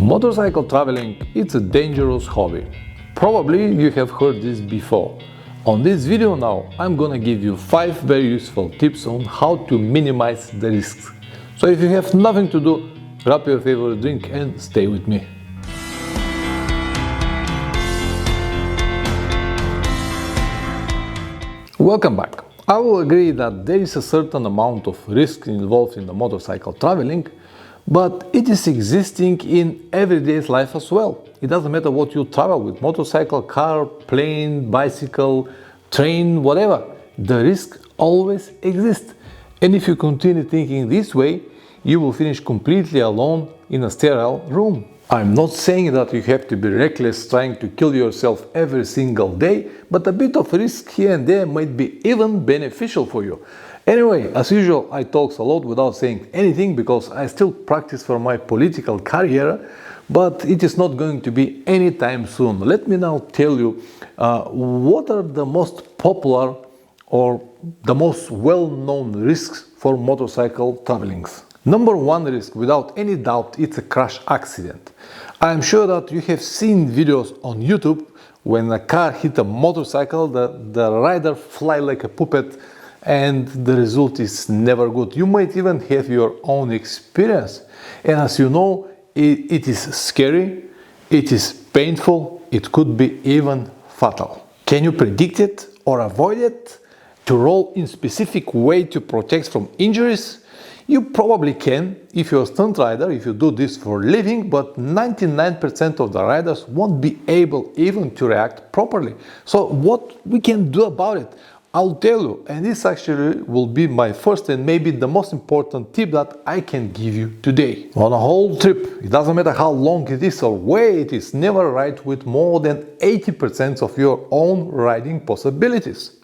Motorcycle traveling, it's a dangerous hobby. Probably you have heard this before. On this video now, I'm gonna give you 5 very useful tips on how to minimize the risks. So if you have nothing to do, grab your favorite drink and stay with me. Welcome back. I will agree that there is a certain amount of risk involved in the motorcycle traveling, but it is existing in everyday life as well. It doesn't matter what you travel with, motorcycle, car, plane, bicycle, train, whatever. The risk always exists. And if you continue thinking this way, you will finish completely alone in a sterile room. I'm not saying that you have to be reckless trying to kill yourself every single day, but a bit of risk here and there might be even beneficial for you. Anyway, as usual, I talk a lot without saying anything because I still practice for my political career, but it is not going to be anytime soon. Let me now tell you what are the most popular or the most well-known risks for motorcycle traveling. Number one risk, without any doubt, it's a crash accident. I am sure that you have seen videos on YouTube when a car hit a motorcycle, the rider fly like a puppet, and the result is never good. You might even have your own experience. And as you know, it is scary, it is painful, it could be even fatal. Can you predict it or avoid it? To roll in specific way to protect from injuries? You probably can if you're a stunt rider, if you do this for a living, but 99% of the riders won't be able even to react properly. So what we can do about it? I'll tell you, and this actually will be my first and maybe the most important tip that I can give you today. On a whole trip, it doesn't matter how long it is or where it is, never ride with more than 80% of your own riding possibilities.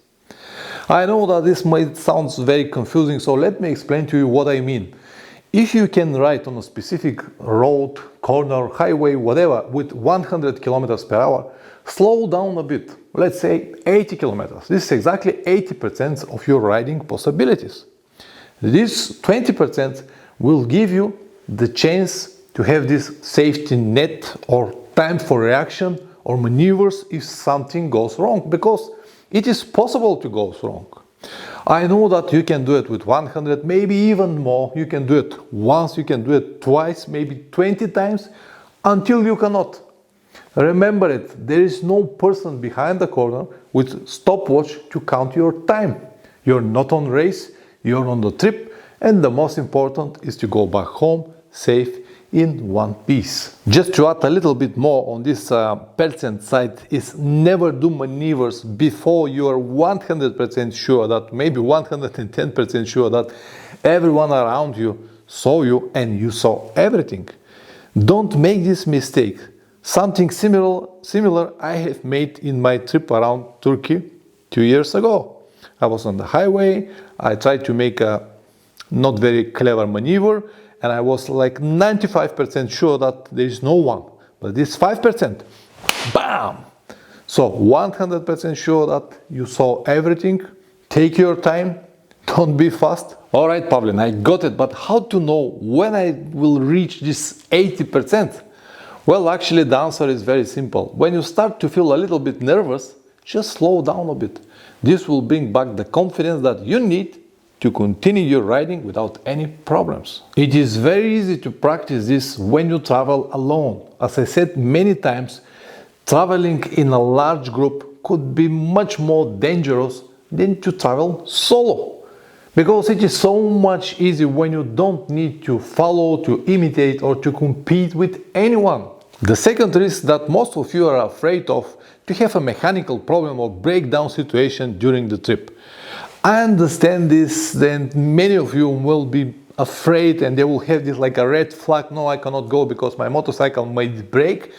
I know that this might sound very confusing, so let me explain to you what I mean. If you can ride on a specific road, corner, highway, whatever, with 100 kilometers per hour, slow down a bit, let's say 80 kilometers. This is exactly 80% of your riding possibilities. This 20% will give you the chance to have this safety net or time for reaction or maneuvers if something goes wrong, because it is possible to go wrong. I know that you can do it with 100, maybe even more. You can do it once, you can do it twice, maybe 20 times, until you cannot. Remember it, there is no person behind the corner with stopwatch to count your time. You're not on race, you're on the trip, and the most important is to go back home safe in one piece. Just to add a little bit more on this percent side is never do maneuvers before you are 100% sure that, maybe 110% sure that everyone around you saw you and you saw everything. Don't make this mistake. Something similar I have made in my trip around Turkey 2 years ago. I was on the highway, I tried to make a not very clever maneuver, and I was like 95% sure that there is no one. But this 5%, bam! So 100% sure that you saw everything. Take your time, don't be fast. Alright, Pavlin, I got it, but how to know when I will reach this 80%? Well, actually the answer is very simple. When you start to feel a little bit nervous, just slow down a bit. This will bring back the confidence that you need to continue your riding without any problems. It is very easy to practice this when you travel alone. As I said many times, traveling in a large group could be much more dangerous than to travel solo. Because it is so much easier when you don't need to follow, to imitate, or to compete with anyone. The second risk that most of you are afraid of, to have a mechanical problem or breakdown situation during the trip. I understand this, then many of you will be afraid and they will have this like a red flag, no, I cannot go because my motorcycle might break.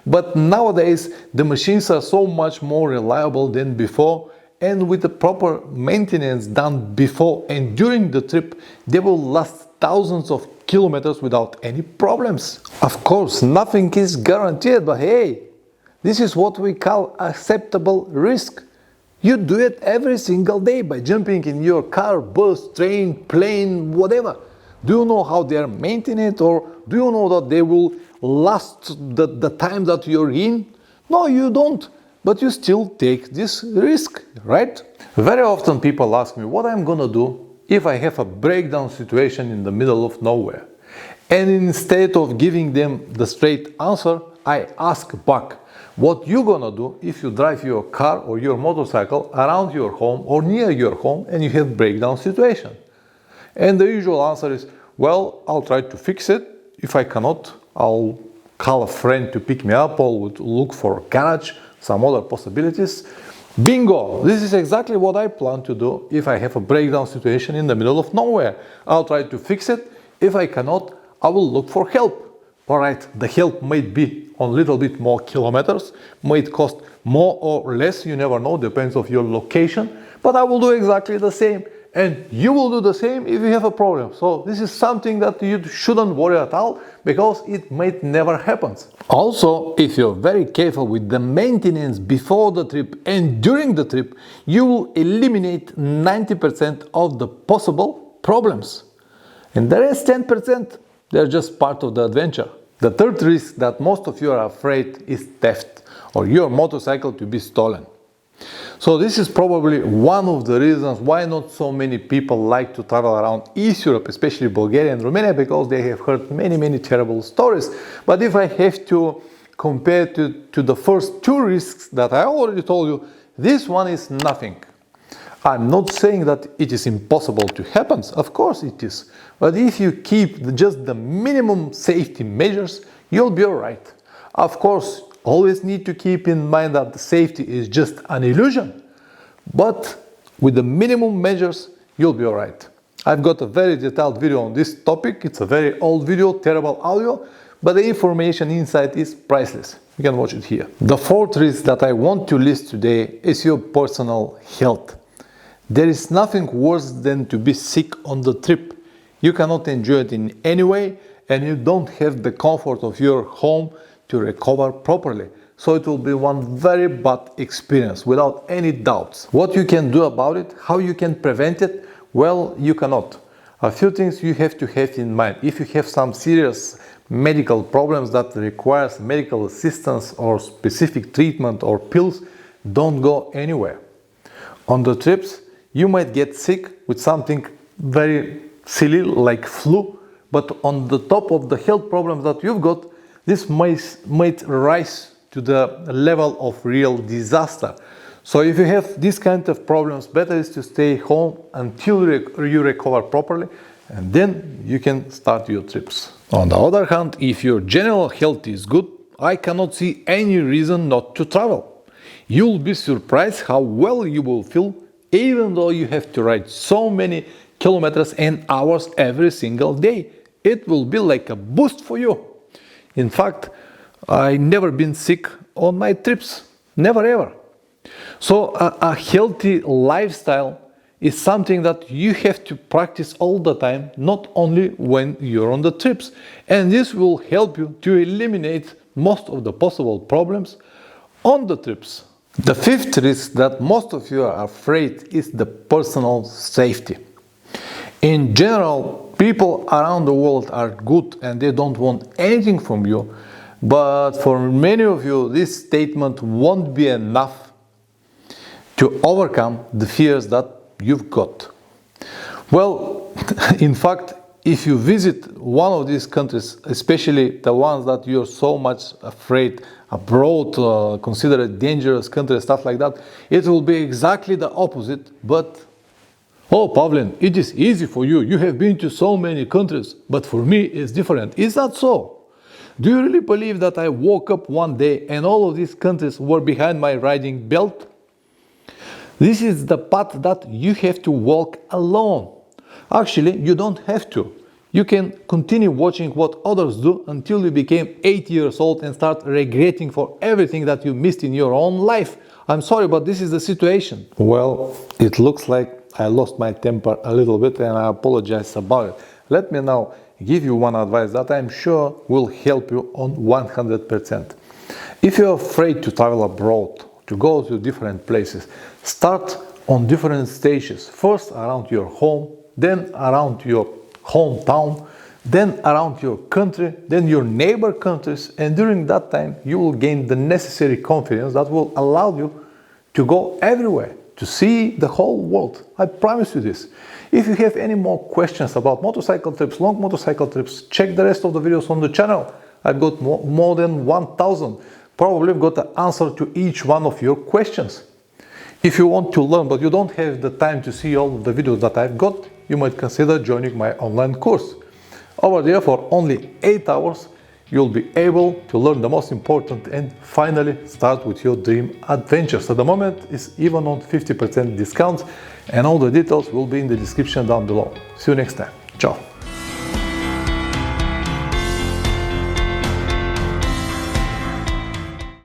But nowadays the machines are so much more reliable than before, and with the proper maintenance done before and during the trip, they will last thousands of kilometers without any problems. Of course, nothing is guaranteed, but hey, this is what we call acceptable risk. You do it every single day by jumping in your car, bus, train, plane, whatever. Do you know how they are maintained, or do you know that they will last the time that you're in? No, you don't. But you still take this risk, right? Very often people ask me what I'm gonna do if I have a breakdown situation in the middle of nowhere. And instead of giving them the straight answer, I ask back, what you gonna do if you drive your car or your motorcycle around your home or near your home and you have breakdown situation? And the usual answer is, well, I'll try to fix it. If I cannot, I'll call a friend to pick me up or look for a garage, some other possibilities. Bingo! This is exactly what I plan to do if I have a breakdown situation in the middle of nowhere. I'll try to fix it. If I cannot, I will look for help. Alright, the help might be on a little bit more kilometers, might cost more or less, you never know, depends on your location, but I will do exactly the same. And you will do the same if you have a problem. So this is something that you shouldn't worry at all, because it might never happen. Also, if you're very careful with the maintenance before the trip and during the trip, you will eliminate 90% of the possible problems. And the rest 10%, they're just part of the adventure. The third risk that most of you are afraid is theft, or your motorcycle to be stolen. So this is probably one of the reasons why not so many people like to travel around East Europe, especially Bulgaria and Romania, because they have heard many terrible stories. But if I have to compare to the first two risks that I already told you, this one is nothing. I'm not saying that it is impossible to happen, of course it is. But if you keep just the minimum safety measures, you'll be alright. Of course, always need to keep in mind that the safety is just an illusion. But with the minimum measures, you'll be alright. I've got a very detailed video on this topic. It's a very old video, terrible audio, but the information inside is priceless. You can watch it here. The fourth risk that I want to list today is your personal health. There is nothing worse than to be sick on the trip. You cannot enjoy it in any way, and you don't have the comfort of your home to recover properly. So it will be one very bad experience, without any doubts. What you can do about it, how you can prevent it, well, you cannot. A few things you have to have in mind. If you have some serious medical problems that requires medical assistance or specific treatment or pills, don't go anywhere. On the trips, you might get sick with something very silly like flu, but on the top of the health problems that you've got, this might rise to the level of real disaster. So if you have this kind of problems, better is to stay home until you recover properly, and then you can start your trips. On the other hand, if your general health is good, I cannot see any reason not to travel. You'll be surprised how well you will feel, even though you have to ride so many kilometers and hours every single day. It will be like a boost for you. In fact, I've never been sick on my trips. Never ever. So a healthy lifestyle is something that you have to practice all the time, not only when you're on the trips. And this will help you to eliminate most of the possible problems on the trips. The fifth risk that most of you are afraid is the personal safety. In general, people around the world are good and they don't want anything from you, but for many of you this statement won't be enough to overcome the fears that you've got. Well, in fact, if you visit one of these countries, especially the ones that you're so much afraid abroad, considered dangerous countries, stuff like that, it will be exactly the opposite. But oh, Pavlen, it is easy for you. You have been to so many countries, but for me it's different. Is that so? Do you really believe that I woke up one day and all of these countries were behind my riding belt? This is the path that you have to walk alone. Actually, you don't have to. You can continue watching what others do until you became 8 years old and start regretting for everything that you missed in your own life. I'm sorry, but this is the situation. Well, it looks like I lost my temper a little bit and I apologize about it. Let me now give you one advice that I'm sure will help you on 100%. If you're afraid to travel abroad, to go to different places, start on different stages. First around your home, then around your hometown, then around your country, then your neighbor countries, and during that time you will gain the necessary confidence that will allow you to go everywhere, to see the whole world. I promise you this. If you have any more questions about motorcycle trips, long motorcycle trips, check the rest of the videos on the channel. I've got more than 1,000. Probably I've got the answer to each one of your questions. If you want to learn but you don't have the time to see all of the videos that I've got, you might consider joining my online course. Over there, for only 8 hours, you'll be able to learn the most important and finally start with your dream adventures. At the moment, it's even on 50% discount, and all the details will be in the description down below. See you next time. Ciao.